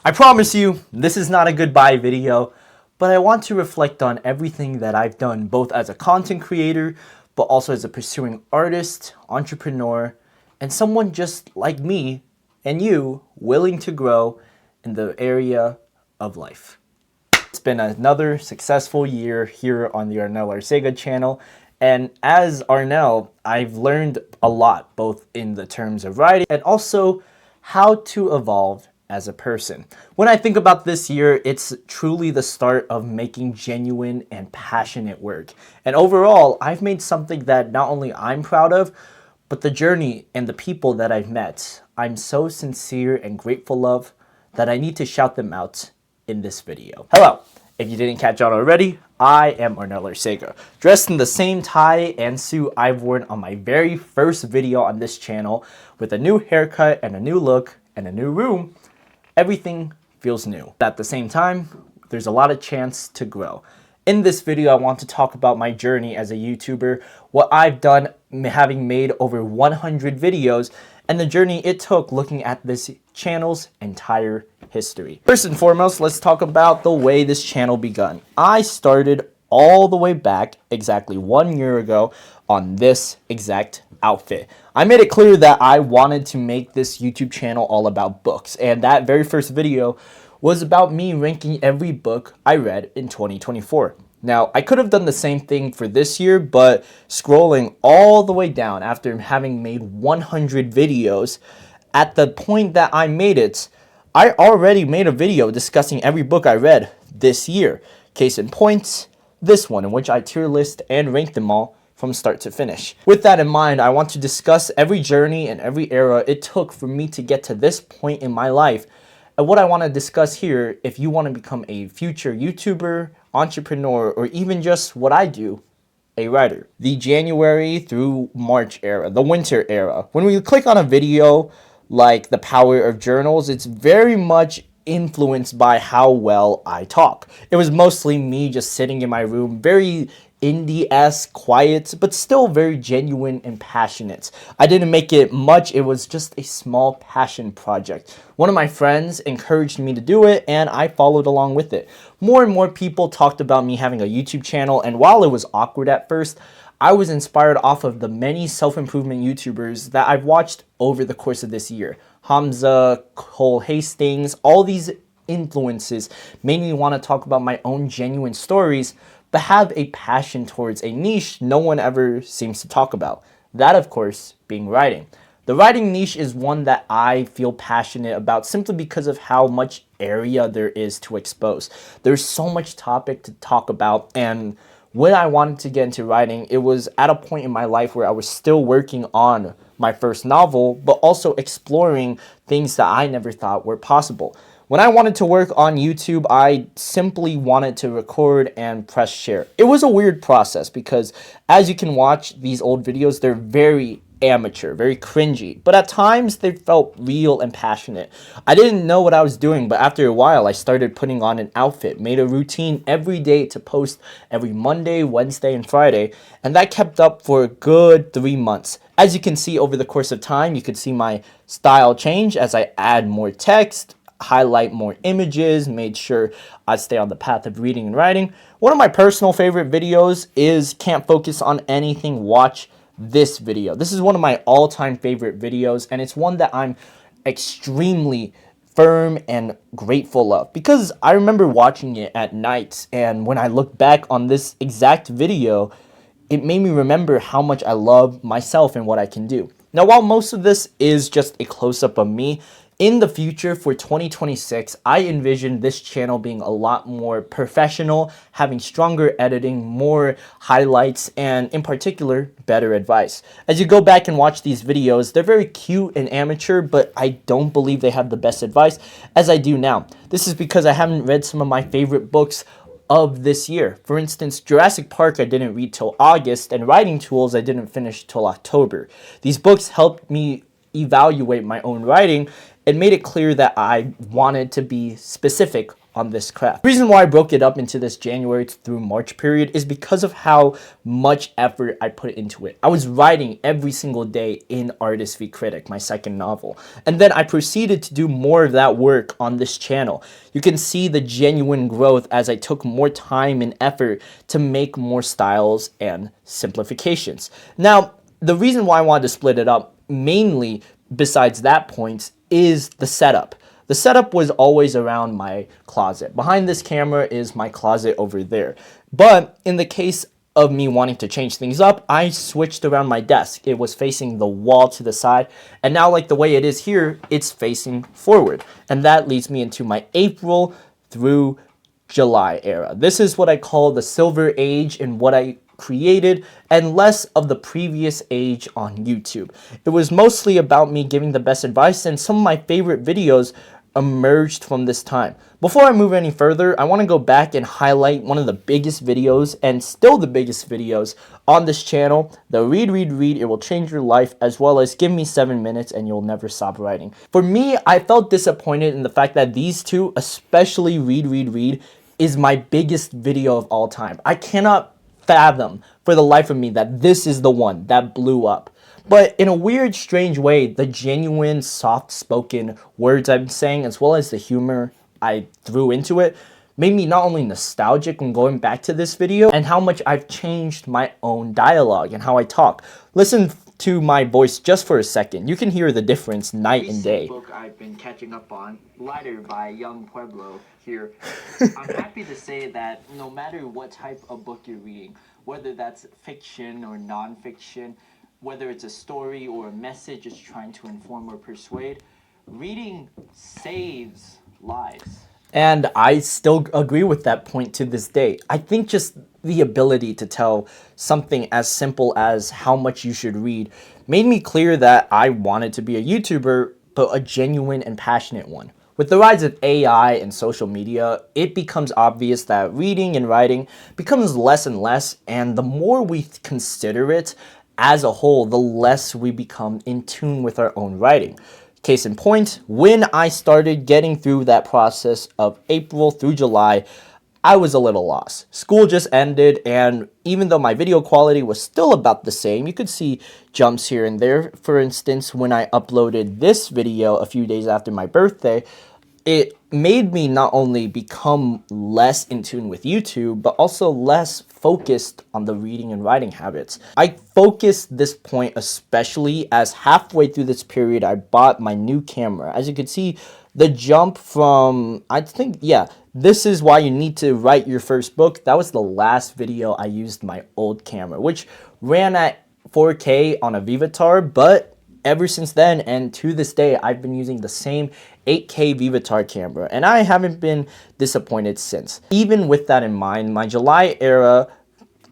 I promise you, this is not a goodbye video, but I want to reflect on everything that I've done, both as a content creator, but also as a pursuing artist, entrepreneur, and someone just like me and you, willing to grow in the area of life. It's been another successful year here on the Arnel Arcega channel, and as Arnel, I've learned a lot, both in the terms of writing and also how to evolve as a person. When I think about this year, it's truly the start of making genuine and passionate work. And overall, I've made something that not only I'm proud of, but the journey and the people that I've met, I'm so sincere and grateful of that I need to shout them out in this video. Hello, if you didn't catch on already, I am Arnel Arcega, dressed in the same tie and suit I've worn on my very first video on this channel, with a new haircut and a new look and a new room. Everything feels new. At the same time, there's a lot of chance to grow. In this video, I want to talk about my journey as a YouTuber, what I've done having made over 100 videos, and the journey it took looking at this channel's entire history. First and foremost, let's talk about the way this channel begun. I started all the way back exactly 1 year ago on this exact outfit. I made it clear that I wanted to make this YouTube channel all about books, and that very first video was about me ranking every book I read in 2024. Now, I could have done the same thing for this year, but scrolling all the way down after having made 100 videos, at the point that I made it, I already made a video discussing every book I read this year. Case in point, this one, in which I tier list and rank them all from start to finish. With that in mind, I want to discuss every journey and every era it took for me to get to this point in my life. And what I want to discuss here, if you want to become a future YouTuber, entrepreneur, or even just what I do, a writer. The January through March era, the winter era. When we click on a video like The Power of Journals, it's very much influenced by how well I talk. It was mostly me just sitting in my room, very indie-esque, quiet, but still very genuine and passionate. I didn't make it much, it was just a small passion project. One of my friends encouraged me to do it, and I followed along with it. More and more people talked about me having a YouTube channel, and while it was awkward at first, I was inspired off of the many self-improvement YouTubers that I've watched over the course of this year. Hamza, Cole Hastings, all these influences made me want to talk about my own genuine stories, but have a passion towards a niche no one ever seems to talk about. That, of course, being writing. The writing niche is one that I feel passionate about simply because of how much area there is to expose. There's so much topic to talk about, and when I wanted to get into writing, it was at a point in my life where I was still working on my first novel, but also exploring things that I never thought were possible. When I wanted to work on YouTube, I simply wanted to record and press share. It was a weird process because, as you can watch these old videos, they're very amateur, very cringy, but at times they felt real and passionate. I didn't know what I was doing, but after a while I started putting on an outfit, made a routine every day to post every Monday, Wednesday, and Friday, and that kept up for a good 3 months. As you can see over the course of time, you could see my style change as I add more text, highlight more images, made sure I stay on the path of reading and writing. One of my personal favorite videos is Can't Focus on Anything, Watch This Video. This is one of my all-time favorite videos, and it's one that I'm extremely firm and grateful of because I remember watching it at night, and when I look back on this exact video, it made me remember how much I love myself and what I can do. Now, while most of this is just a close-up of me, in the future for 2026, I envision this channel being a lot more professional, having stronger editing, more highlights, and in particular, better advice. As you go back and watch these videos, they're very cute and amateur, but I don't believe they have the best advice as I do now. This is because I haven't read some of my favorite books of this year. For instance, Jurassic Park I didn't read till August, and Writing Tools I didn't finish till October. These books helped me evaluate my own writing and made it clear that I wanted to be specific on this craft. The reason why I broke it up into this January through March period is because of how much effort I put into it. I was writing every single day in Artist v Critic, my second novel, and then I proceeded to do more of that work on this channel. You can see the genuine growth as I took more time and effort to make more styles and simplifications. Now, the reason why I wanted to split it up, mainly besides that point, is the setup. The setup was always around my closet. Behind this camera is my closet over there. But in the case of me wanting to change things up, I switched around my desk. It was facing the wall to the side, and now like the way it is here, it's facing forward. And that leads me into my April through July era. This is what I call the silver age in what I created, and less of the previous age on YouTube. It was mostly about me giving the best advice, and some of my favorite videos emerged from this time. Before I move any further, I want to go back and highlight one of the biggest videos, and still the biggest videos on this channel, the Read, It Will Change Your Life, as well as Give Me 7 Minutes and You'll Never Stop Writing. For me, I felt disappointed in the fact that these two, especially Read, is my biggest video of all time. I cannot fathom for the life of me that this is the one that blew up. But in a weird, strange way, the genuine, soft-spoken words I'm saying, as well as the humor I threw into it, made me not only nostalgic when going back to this video, and how much I've changed my own dialogue and how I talk. Listen to my voice just for a second. You can hear the difference night and day. Book I've been catching up on, Lighter by Young Pueblo here. I'm happy to say that no matter what type of book you're reading, whether that's fiction or non-fiction, whether it's a story or a message it's trying to inform or persuade, reading saves lives. And I still agree with that point to this day. I think just the ability to tell something as simple as how much you should read made me clear that I wanted to be a YouTuber, but a genuine and passionate one. With the rise of AI and social media, it becomes obvious that reading and writing becomes less and less, and the more we consider it as a whole, the less we become in tune with our own writing. Case in point, when I started getting through that process of April through July, I was a little lost. School just ended, and even though my video quality was still about the same, you could see jumps here and there. For instance, when I uploaded this video a few days after my birthday, it made me not only become less in tune with YouTube, but also less focused on the reading and writing habits. I focused this point especially as halfway through this period, I bought my new camera. As you can see, the jump from, this is why you need to write your first book. That was the last video I used my old camera, which ran at 4K on a Vivatar, but ever since then and to this day, I've been using the same 8K Vivatar camera, and I haven't been disappointed since. Even with that in mind, my July era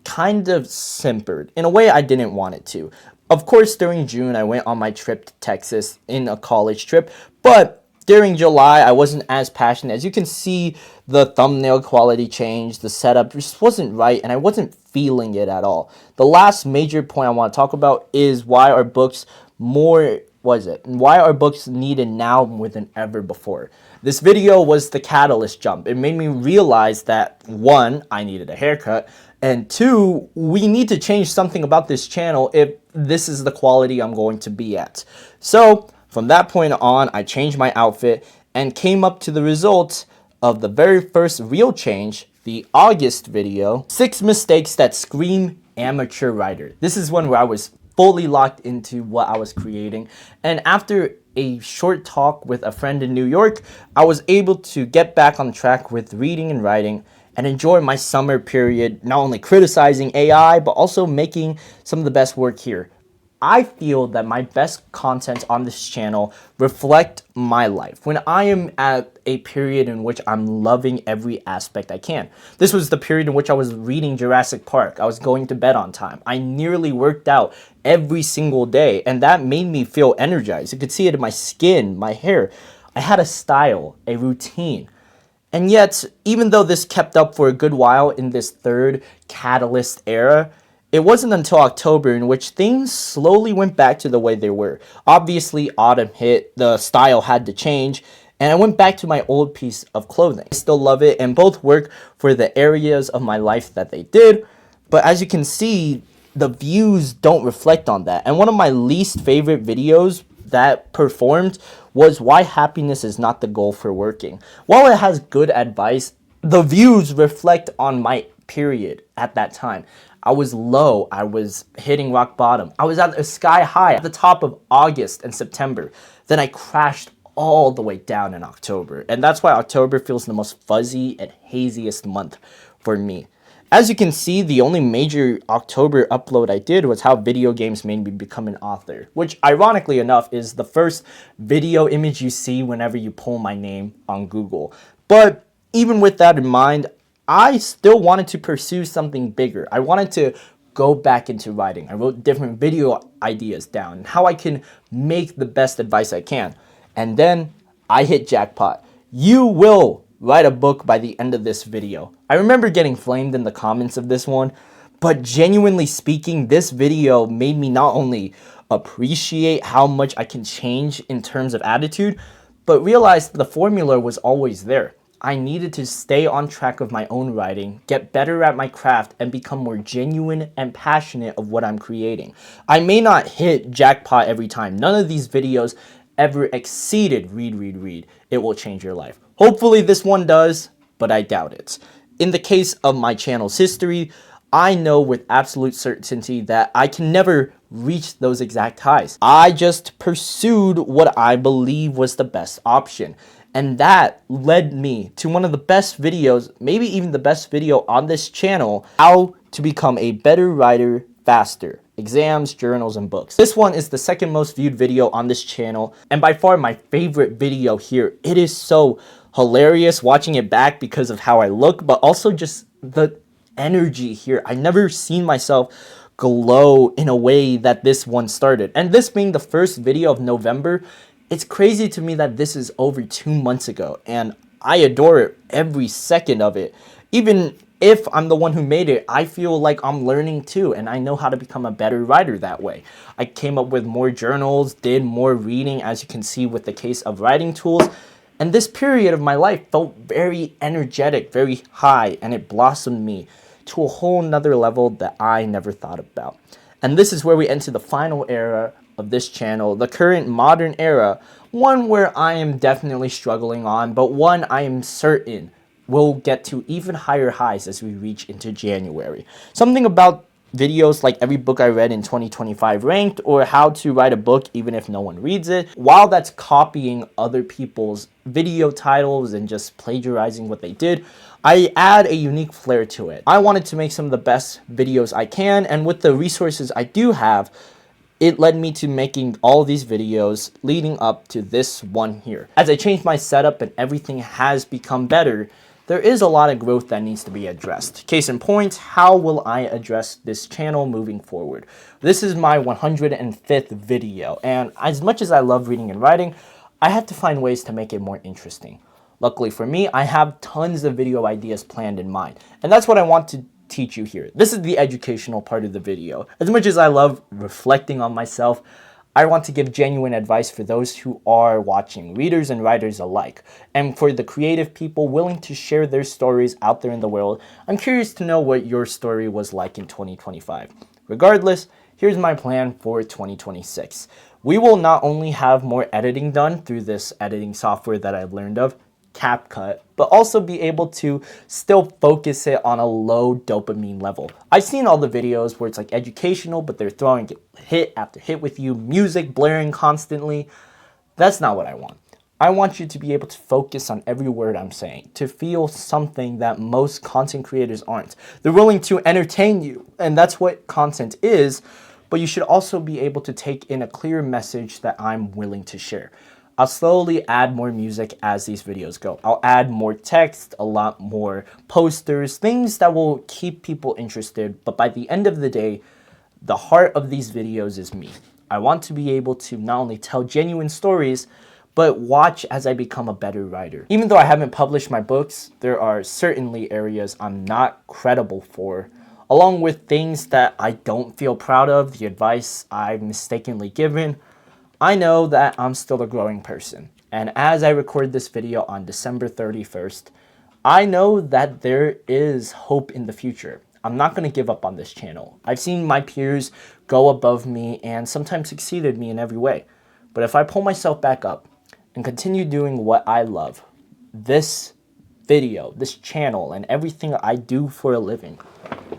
kind of simpered in a way I didn't want it to. Of course, during June, I went on my trip to Texas in a college trip, but during July, I wasn't as passionate. As you can see, the thumbnail quality changed, the setup just wasn't right, and I wasn't feeling it at all. The last major point I want to talk about is why are books needed now more than ever before. This video was the catalyst jump. It made me realize that 1, I needed a haircut, and 2, we need to change something about this channel if this is the quality I'm going to be at. So from that point on, I changed my outfit and came up to the result of the very first real change, the August video, 6 mistakes that scream amateur writer. This is one where I was fully locked into what I was creating, and after a short talk with a friend in New York, I was able to get back on track with reading and writing and enjoy my summer period, not only criticizing AI, but also making some of the best work here. I feel that my best content on this channel reflect my life when I am at a period in which I'm loving every aspect I can. This was the period in which I was reading Jurassic Park. I was going to bed on time. I nearly worked out every single day, and that made me feel energized. You could see it in my skin, my hair. I had a style, a routine. And yet, even though this kept up for a good while in this third catalyst era, it wasn't until October in which things slowly went back to the way they were. Obviously, autumn hit, the style had to change, and I went back to my old piece of clothing. I still love it, and both work for the areas of my life that they did, but as you can see, the views don't reflect on that. And one of my least favorite videos that performed was why happiness is not the goal for working. While it has good advice, the views reflect on my period at that time. I was low, I was hitting rock bottom. I was at a sky high at the top of August and September. Then I crashed all the way down in October. And that's why October feels the most fuzzy and haziest month for me. As you can see, the only major October upload I did was how video games made me become an author, which ironically enough is the first video image you see whenever you pull my name on Google. But even with that in mind, I still wanted to pursue something bigger. I wanted to go back into writing. I wrote different video ideas down, how I can make the best advice I can. And then I hit jackpot. You will write a book by the end of this video. I remember getting flamed in the comments of this one, but genuinely speaking, this video made me not only appreciate how much I can change in terms of attitude, but realize the formula was always there. I needed to stay on track of my own writing, get better at my craft, and become more genuine and passionate of what I'm creating. I may not hit jackpot every time. None of these videos ever exceeded read. It will change your life. Hopefully this one does, but I doubt it. In the case of my channel's history, I know with absolute certainty that I can never reach those exact highs. I just pursued what I believe was the best option. And that led me to one of the best videos, maybe even the best video on this channel, how to become a better writer faster. Exams, journals, and books. This one is the second most viewed video on this channel, and by far my favorite video here. It is so hilarious watching it back because of how I look, but also just the energy here. I never seen myself glow in a way that this one started. And this being the first video of November, it's crazy to me that this is over 2 months ago, and I adore it every second of it. Even if I'm the one who made it, I feel like I'm learning too, and I know how to become a better writer that way. I came up with more journals, did more reading, as you can see with the case of writing tools, and this period of my life felt very energetic, very high, and it blossomed me to a whole nother level that I never thought about. And this is where we enter the final era of this channel, the current modern era, one where I am definitely struggling on, but one I am certain will get to even higher highs as we reach into January. Something about videos like every book I read in 2025 ranked, or how to write a book even if no one reads it, while that's copying other people's video titles and just plagiarizing what they did, I add a unique flair to it. I wanted to make some of the best videos I can, and with the resources I do have, it led me to making all these videos leading up to this one here. As I changed my setup and everything has become better, there is a lot of growth that needs to be addressed. Case in point, how will I address this channel moving forward? This is my 105th video, and as much as I love reading and writing, I have to find ways to make it more interesting. Luckily for me, I have tons of video ideas planned in mind, and that's what I want to teach you here. This is the educational part of the video. As much as I love reflecting on myself, I want to give genuine advice for those who are watching, readers and writers alike. And for the creative people willing to share their stories out there in the world, I'm curious to know what your story was like in 2025. Regardless, here's my plan for 2026. We will not only have more editing done through this editing software that I've learned of, CapCut, but also be able to still focus it on a low dopamine level. I've seen all the videos where it's like educational, but they're throwing hit after hit with you, music blaring constantly. That's not what I want. I want you to be able to focus on every word I'm saying, to feel something that most content creators aren't. They're willing to entertain you, and that's what content is, but you should also be able to take in a clear message that I'm willing to share. I'll slowly add more music as these videos go. I'll add more text, a lot more posters, things that will keep people interested. But by the end of the day, the heart of these videos is me. I want to be able to not only tell genuine stories, but watch as I become a better writer. Even though I haven't published my books, there are certainly areas I'm not credible for, along with things that I don't feel proud of, the advice I've mistakenly given. I know that I'm still a growing person, And as I record this video on December 31st, I know that there is hope in the future. I'm not going to give up on this channel. I've seen my peers go above me and sometimes exceeded me in every way. But if I pull myself back up and continue doing what I love, this video, this channel, and everything I do for a living,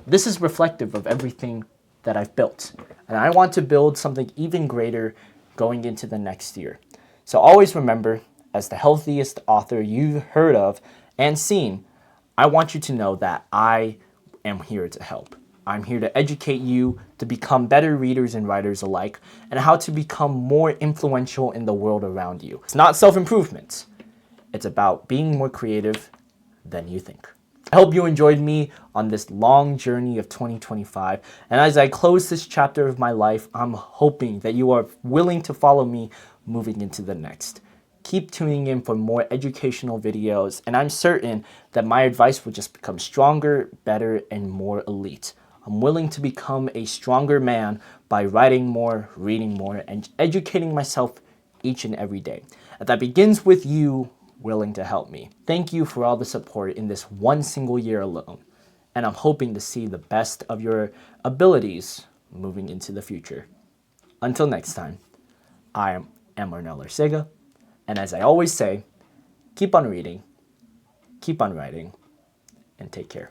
this is reflective of everything that I've built. And I want to build something even greater going into the next year. So always remember, as the healthiest author you've heard of and seen, I want you to know that I am here to help. I'm here to educate you to become better readers and writers alike, and how to become more influential in the world around you. It's not self-improvement. It's about being more creative than you think. I hope you enjoyed me on this long journey of 2025. And as I close this chapter of my life, I'm hoping that you are willing to follow me moving into the next. Keep tuning in for more educational videos, and I'm certain that my advice will just become stronger, better, and more elite. I'm willing to become a stronger man by writing more, reading more, and educating myself each and every day. And that begins with you willing to help me. Thank you for all the support in this one single year alone, and I'm hoping to see the best of your abilities moving into the future. Until next time, I am Arnel Arcega, and as I always say, keep on reading, keep on writing, and take care.